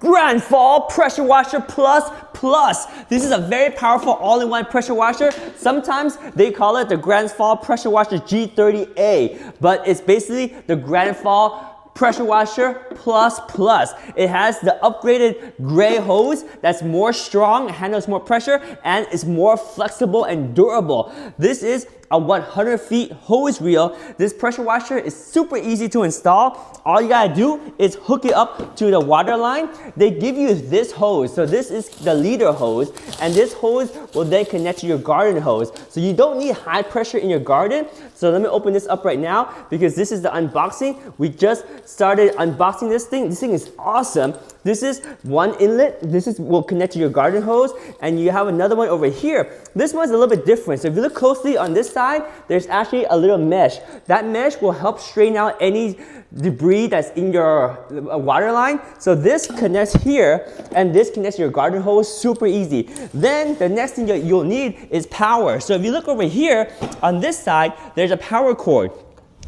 Grandfalls Pressure Washer Plus. This is a very powerful all-in-one pressure washer. Sometimes they call it the Grandfalls Pressure Washer G30A, but it's basically the Grandfalls Pressure Washer Plus. It has the upgraded gray hose that's more strong, handles more pressure, and is more flexible and durable. This is a 100 feet hose reel. This pressure washer is super easy to install. All you gotta do is hook it up to the water line. They give you this hose. So this is the leader hose, and this hose will then connect to your garden hose. So you don't need high pressure in your garden. So let me open this up right now because this is the unboxing. We just started unboxing this thing. This thing is awesome. This is one inlet. Will connect to your garden hose, and you have another one over here. This one's a little bit different. So if you look closely on this side, there's actually a little mesh. That mesh will help straighten out any debris that's in your water line. So this connects here, and this connects to your garden hose, super easy. Then the next thing that you'll need is power. So if you look over here, on this side, there's a power cord.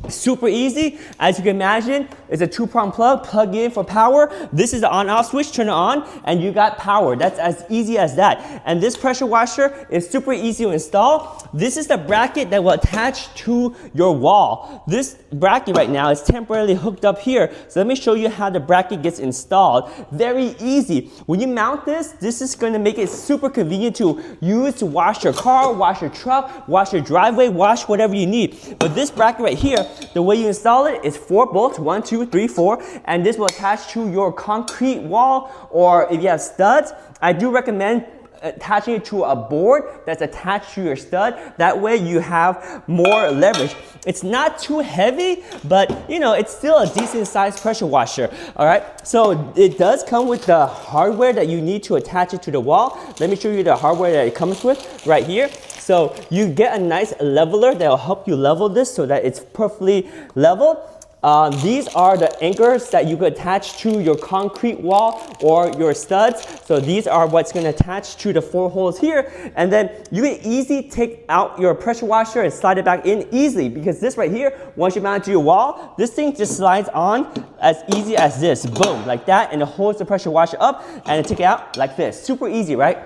Super easy. As you can imagine, it's a two-prong plug in for power. This is the on-off switch, turn it on, and you got power. That's as easy as that. And this pressure washer is super easy to install. This is the bracket that will attach to your wall. This bracket right now is temporarily hooked up here. So let me show you how the bracket gets installed. Very easy. When you mount this is going to make it super convenient to use to wash your car, wash your truck, wash your driveway, wash whatever you need. But this bracket right here, the way you install it is 4 bolts, 1, 2, 3, 4, and this will attach to your concrete wall, or if you have studs, I do recommend attaching it to a board that's attached to your stud. That way you have more leverage. It's not too heavy, but you know, it's still a decent sized pressure washer. All right, so it does come with the hardware that you need to attach it to the wall. Let me show you the hardware that it comes with right here. So you get a nice leveler that will help you level this so that it's perfectly level. These are the anchors that you could attach to your concrete wall or your studs. So these are what's going to attach to the 4 holes here. And then you can easily take out your pressure washer and slide it back in easily, because this right here, once you mount it to your wall, this thing just slides on as easy as this. Boom, like that, and it holds the pressure washer up and take it out like this. Super easy, right?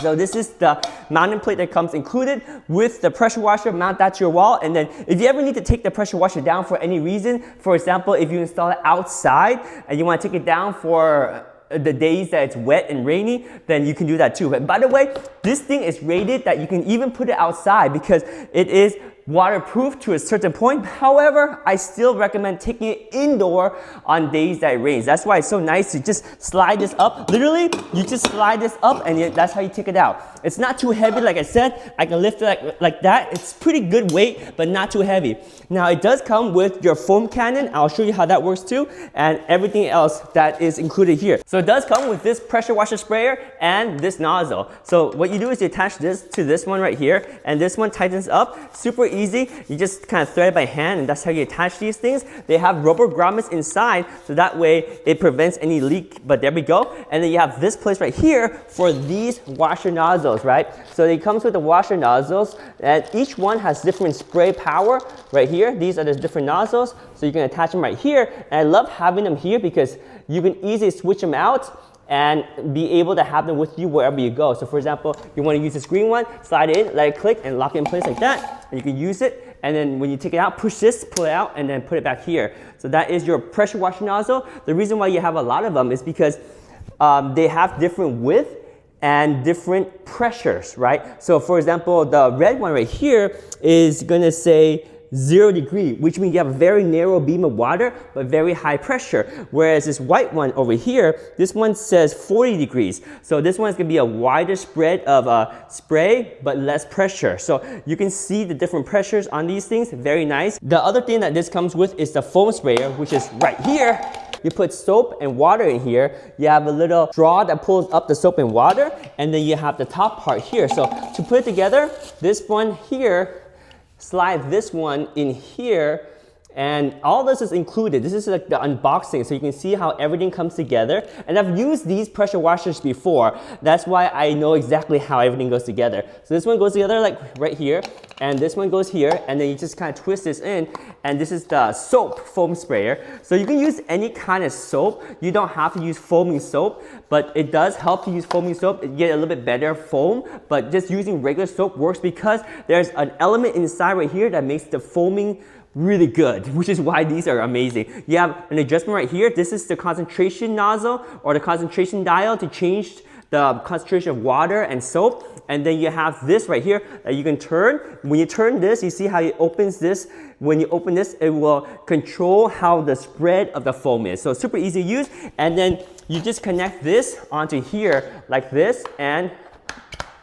So this is the mounting plate that comes included with the pressure washer. Mount that to your wall, and then if you ever need to take the pressure washer down for any reason, for example, if you install it outside and you want to take it down for the days that it's wet and rainy, then you can do that too. But by the way, this thing is rated that you can even put it outside because it is waterproof to a certain point. However, I still recommend taking it indoor on days that it rains. That's why it's so nice to just slide this up. Literally, you just slide this up and that's how you take it out. It's not too heavy, like I said. I can lift it like that. It's pretty good weight, but not too heavy. Now, it does come with your foam cannon. I'll show you how that works too, and everything else that is included here. So it does come with this pressure washer sprayer and this nozzle. So what you do is you attach this to this one right here, and this one tightens up. Super easy. You just kind of thread it by hand, and that's how you attach these things. They have rubber grommets inside, so that way it prevents any leak. But there we go. And then you have this place right here for these washer nozzles, right? So it comes with the washer nozzles, and each one has different spray power right here. These are the different nozzles, so you can attach them right here. And I love having them here because you can easily switch them out and be able to have them with you wherever you go. So for example, you want to use this green one, slide it in, let it click, and lock it in place like that. And you can use it, and then when you take it out, push this, pull it out, and then put it back here. So that is your pressure washer nozzle. The reason why you have a lot of them is because they have different width and different pressures, right? So for example, the red one right here is gonna say 0 degree, which means you have a very narrow beam of water, but very high pressure. Whereas this white one over here, this one says 40 degrees. So this one is gonna be a wider spread of spray, but less pressure. So you can see the different pressures on these things, very nice. The other thing that this comes with is the foam sprayer, which is right here. You put soap and water in here. You have a little straw that pulls up the soap and water, and then you have the top part here. So to put it together, this one here, slide this one in here, And all this is included. This is like the unboxing, so you can see how everything comes together. And I've used these pressure washers before. That's why I know exactly how everything goes together. So this one goes together like right here, and this one goes here, and then you just kind of twist this in, and this is the soap foam sprayer. So you can use any kind of soap. You don't have to use foaming soap, but it does help to use foaming soap. You get a little bit better foam, but just using regular soap works because there's an element inside right here that makes the foaming really good, which is why these are amazing. You have an adjustment right here. This is the concentration nozzle or the concentration dial to change the concentration of water and soap. And then you have this right here that you can turn. When you turn this, you see how it opens this. When you open this, it will control how the spread of the foam is. So it's super easy to use. And then you just connect this onto here like this, and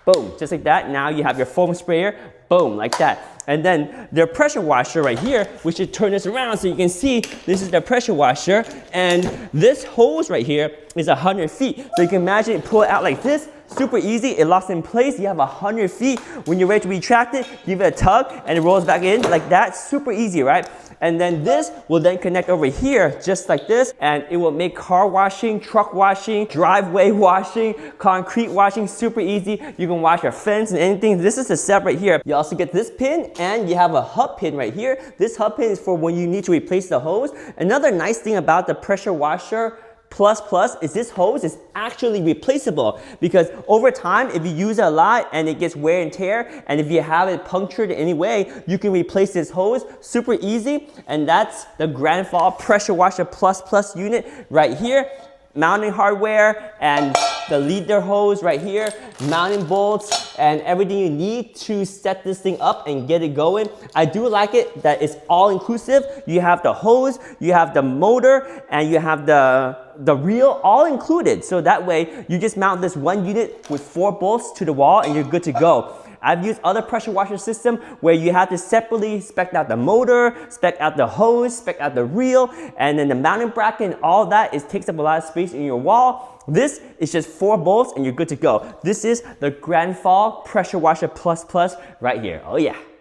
boom, just like that. Now you have your foam sprayer, boom, like that. And then the pressure washer right here, we should turn this around so you can see this is the pressure washer. And this hose right here is 100 feet. So you can imagine it, pull it out like this, super easy. It locks in place. You have 100 feet. When you're ready to retract it, give it a tug and it rolls back in like that. Super easy, right? And then this will then connect over here just like this, and it will make car washing, truck washing, driveway washing, concrete washing super easy. You can wash your fence and anything. This is the setup right here. You also get this pin, and you have a hub pin right here. This hub pin is for when you need to replace the hose. Another nice thing about the pressure washer Plus is this hose is actually replaceable, because over time, if you use it a lot and it gets wear and tear, and if you have it punctured in any way, you can replace this hose super easy. And that's the Grandfalls Pressure Washer Plus unit right here. Mounting hardware and the leader hose right here, mounting bolts, and everything you need to set this thing up and get it going. I do like it that it's all inclusive. You have the hose, you have the motor, and you have the reel all included. So that way you just mount this one unit with 4 bolts to the wall and you're good to go. I've used other pressure washer system where you have to separately spec out the motor, spec out the hose, spec out the reel, and then the mounting bracket and all that takes up a lot of space in your wall. This is just 4 bolts and you're good to go. This is the Grandfalls Pressure Washer Plus right here. Oh yeah.